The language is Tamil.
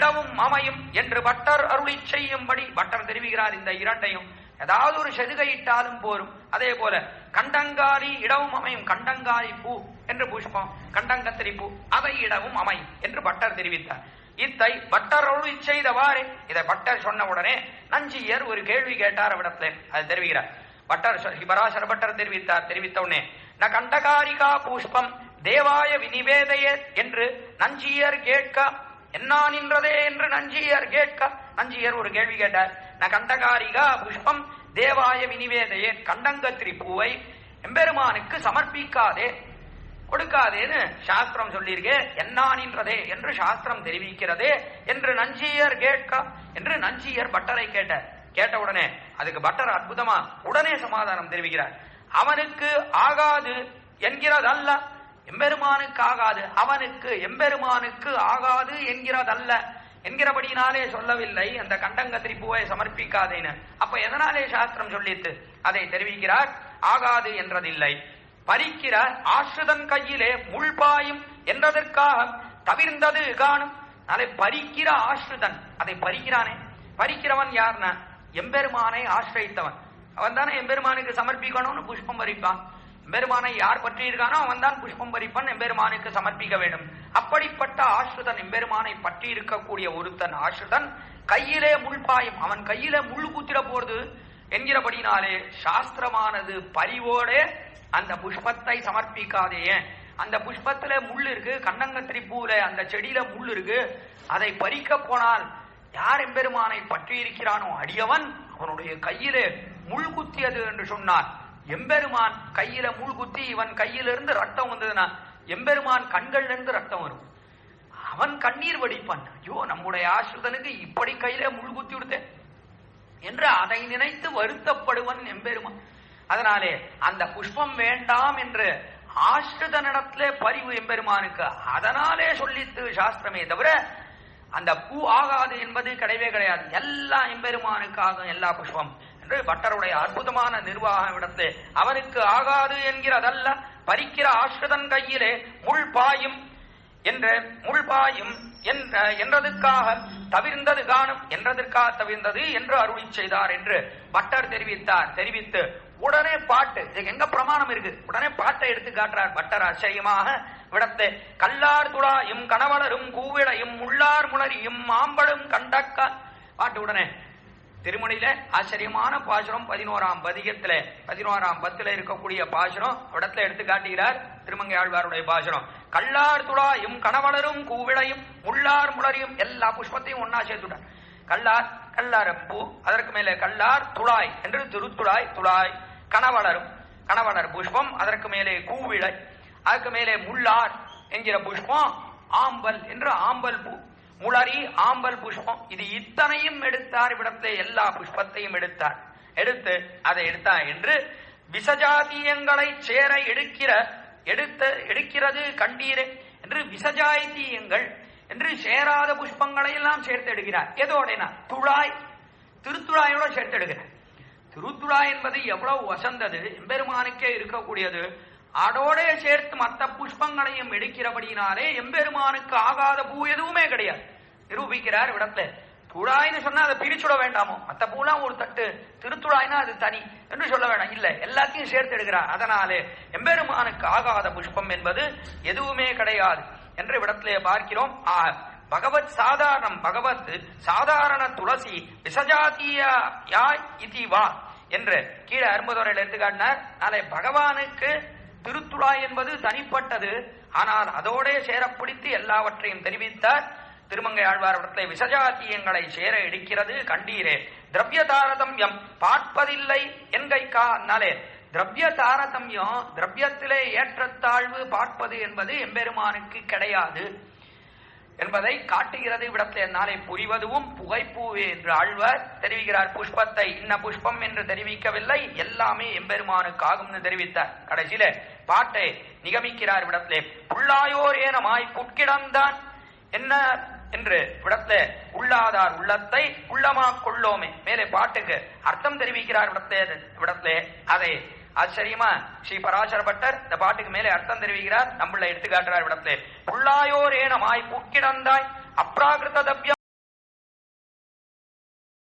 இடமும் அமையும் என்று பட்டர் அருளி செய்யும்படி பட்டர் தெரிவிக்கிறார். இந்த இரண்டையும் ஏதாவது ஒரு செதுகையிட்டாலும் போரும். அதே போல கண்டங்காரி இடமும் அமையும், கண்டங்காரி பூ என்று புஷ்பம், கண்டங்கத்திரி பூ, அதை இடமும் அமையும் என்று பட்டர் தெரிவித்தார். இத்தை பட்டர் அருளி செய்தவாறு இதை பட்டர் சொன்ன உடனே நஞ்சியர் ஒரு கேள்வி கேட்டார் அவ்விடத்துல. அது தெரிவிக்கிறார் பட்டர். பராசர பட்டர் தெரிவித்தார். தெரிவித்த உடனே ந கண்டகாரிகா புஷ்பம் தேவாய வினிவேதையே என்று நஞ்சியர் கேட்க, என்ன நின்றதே என்று நஞ்சியர் கேட்க, நஞ்சியர் ஒரு கேள்வி கேட்டார். ந கண்டகாரிகா புஷ்பம் தேவாய வினிவேதையே, கண்டங்கத்திரி பூவை எம்பெருமானுக்கு சமர்ப்பிக்காதே, கொடுக்காதேன்னு சாஸ்திரம் சொல்லியிருக்கே, என்ன நின்றதே என்று சாஸ்திரம் தெரிவிக்கிறதே என்று நஞ்சியர் கேட்க என்று நஞ்சியர் பட்டரை கேட்டார். கேட்ட உடனே அதுக்கு பட்டர் அற்புதமா உடனே சமாதானம் தெரிவிக்கிறார். அவனுக்கு ஆகாது என்கிறதல்ல, எம்பெருமானுக்கு ஆகாது, அவனுக்கு எம்பெருமானுக்கு ஆகாது என்கிறதல்ல என்கிறபடினாலே சொல்லவில்லை அந்த கண்டங்கத்திரி பூவை சமர்ப்பிக்காதேன்னு. அப்ப எதனாலே சாஸ்திரம் சொல்லித்து அதை தெரிவிக்கிறார். ஆகாது என்றதில்லை, பறிக்கிற ஆஸ்ருதன் கையிலே முள்பாயும் என்றதற்காக தவிர்ந்தது காணும். நாளை பறிக்கிற ஆஸ்ருதன், அதை பறிக்கிறானே, பறிக்கிறவன் யார்னா எம்பெருமானை ஆசிரியத்தவன். அவன் தானே எம்பெருமானுக்கு சமர்ப்பிக்கணும்னு புஷ்பம் பறிப்பான். எம்பெருமானை யார் பற்றி இருக்கானோ அவன் தான் புஷ்பம் பறிப்பான், எம்பெருமானுக்கு சமர்ப்பிக்க வேண்டும். அப்படிப்பட்ட ஆஸ்ருதன், எம்பெருமானை பற்றி இருக்கக்கூடிய ஒருத்தன் ஆஸ்ருதன் கையிலே முள்பாயும், அவன் கையிலே முள் குத்திர போறது என்கிறபடினாலே சாஸ்திரமானது பரிவோடே அந்த புஷ்பத்தை சமர்ப்பிக்காதே. அந்த புஷ்பத்துல முள் இருக்கு, கண்டங்கத்திரி பூல அந்த செடியில முள் இருக்கு, அதை பறிக்க போனால் யார் எம்பெருமானை பற்றி இருக்கிறானோ அடியவன் அவனுடைய கையிலே முள் குத்தியது என்று சொன்னான். எம்பெருமான் கையில முள் குத்தி இவன் கையிலிருந்து ரத்தம் வந்ததுன்னா எம்பெருமான் கண்கள்ல இருந்து ரத்தம் வரும், அவன் கண்ணீர் வடிப்பான். ஐயோ நம்முடைய ஆஸ்ருதனுக்கு இப்படி கையில முள் குத்தி விடுத்தேன் என்று அதை நினைத்து வருத்தப்படுவன் எம்பெருமான். அதனாலே அந்த புஷ்பம் வேண்டாம் என்று ஆஸ்ருதனிடத்திலே பரிவு எம்பெருமானுக்கு, அதனாலே சொல்லித்து சாஸ்திரமே தவிர அந்த பூ ஆகாது என்பது கிடையவே கிடையாது. எல்லா எம்பெருமானுக்கு ஆகும் எல்லா புஷ்பம் என்று பட்டருடைய அற்புதமான நிர்வாகம் இடத்து. அவனுக்கு ஆகாது என்கிறதல்ல, பறிக்கிற ஆஸ்ருதன் கையிலே முள் பாயும் என்ற முள் பாயும் என்றதுக்காக தவிர்ந்தது காணும், என்றதற்காக தவிர்ந்தது என்று அருளி செய்தார் என்று பட்டர் தெரிவித்தார். தெரிவித்து உடனே பாட்டு, இதுக்கு எங்க பிரமாணம் இருக்கு, உடனே பாட்டை எடுத்து காட்டுறார் பட்டர் ஆச்சரியமாக விடத்து. கல்லார் துளாயும் கணவளரும் கூவிளையும் உள்ளார் முளரியும் மாம்பழும் கண்டக்க பாட்டு. உடனே திருமணியில ஆச்சரியமான பாசுரம் 11ஆம் பதிகத்துல 11ஆம் பத்துல இருக்கக்கூடிய பாசுரம் இடத்துல எடுத்து காட்டுகிறார் திருமங்கை ஆழ்வாருடைய பாசுரம். கல்லார் துளாயும் கணவளரும் கூவிளையும் உள்ளார் முளரியும், எல்லா புஷ்பத்தையும் ஒன்னா சேர்த்துட்டார். கல்லார், கல்லார பூ, அதற்கு மேலே கல்லார் துளாய் என்று திருத்துளாய், துளாய் கணவளரும், கணவளர் புஷ்பம், அதற்கு மேலே கூவிளை, அதுக்கு மேலே முள்ளார் என்கிற புஷ்பம், ஆம்பல் என்று ஆம்பல் பூ, முளரி ஆம்பல் புஷ்பம். இது இத்தனையும் எடுத்தார் இவ்விடத்திலே, எல்லா புஷ்பத்தையும் எடுத்தார். எடுத்து அதை எடுத்தார் என்று விசஜாத்தியங்களை சேர எடுக்கிறது கண்டீரே என்று விசஜாத்தியங்கள் என்று சேராத புஷ்பங்களை எல்லாம் சேர்த்து எடுக்கிறார். எதோடனா துழாய், திருத்துழாயோட சேர்த்து எடுக்கிறார். திருத்துழாய் என்பது எவ்வளவு வசந்தது, எம்பெருமானுக்கே இருக்கக்கூடியது, அதோட சேர்த்து மற்ற புஷ்பங்களையும் எடுக்கிறபடினாலே எம்பெருமானுக்கு ஆகாத பூ எதுவுமே கிடையாது நிரூபிக்கிறார் இடத்துல. துழாய்னு சொன்னா அதை பிரிச்சுட வேண்டாமோ, மற்ற பூலாம் ஒரு தட்டு, திருத்துழாய்னா அது தனி என்று சொல்ல வேண்டாம், இல்ல எல்லாத்தையும் சேர்த்து எடுக்கிறார். அதனாலே எம்பெருமானுக்கு ஆகாத புஷ்பம் என்பது எதுவுமே கிடையாது என்று விடத்திலே பார்க்கிறோம். பகவத் சாதாரணம், பகவத் சாதாரண துளசி விசஜாத்தியாய் இதிவா என்று கீழே 60 எடுத்துக்காட்டினார். நாளை பகவானுக்கு திருத்துழாய் என்பது தனிப்பட்டது, ஆனால் அதோட சேரப்பிடித்து எல்லாவற்றையும் தெரிவித்தார் திருமங்கை ஆழ்வார். விசஜாத்தியங்களை சேர எடுக்கிறது கண்டீரே, திரவிய தாரதமியம் பார்ப்பதில்லை என்கைக்கா. அதனாலே திரவிய தாரதமியம், திரவியத்திலே ஏற்றத்தாழ்வு பார்ப்பது என்பது எம்பெருமானுக்கு கிடையாது என்பதை காட்டுகிறது விடத்தை. நாளை புரிவதுவும் புகைப்பூவே என்று ஆழ்வார் தெரிவிக்கிறார். புஷ்பத்தை இன்ன புஷ்பம் என்று தெரிவிக்கவில்லை, எல்லாமே எம்பெருமானுக்கு ஆகும் தெரிவித்தார். கடைசியில பாட்டை நிகமிக்கிறார் விடத்திலே. புள்ளாயோர் ஏனமாய் புட்கிடந்தான் என்ன என்று விடத்திலே, உள்ளாதார் உள்ளத்தை உள்ளமா கொள்ளோமே. மேலே பாட்டுக்கு அர்த்தம் தெரிவிக்கிறார் விடத்திலே. அதை ஆச்சரியமா ஸ்ரீ பராசர பட்டர் இந்த பாட்டுக்கு மேலே அர்த்தம் தெரிவிக்கிறார், நம்மள எடுத்துக்காட்டுறார் விடத்திலே. புள்ளாயோர் ஏனமாய் புட்கிடந்தாய் அப்ராகிருத தவ்யம்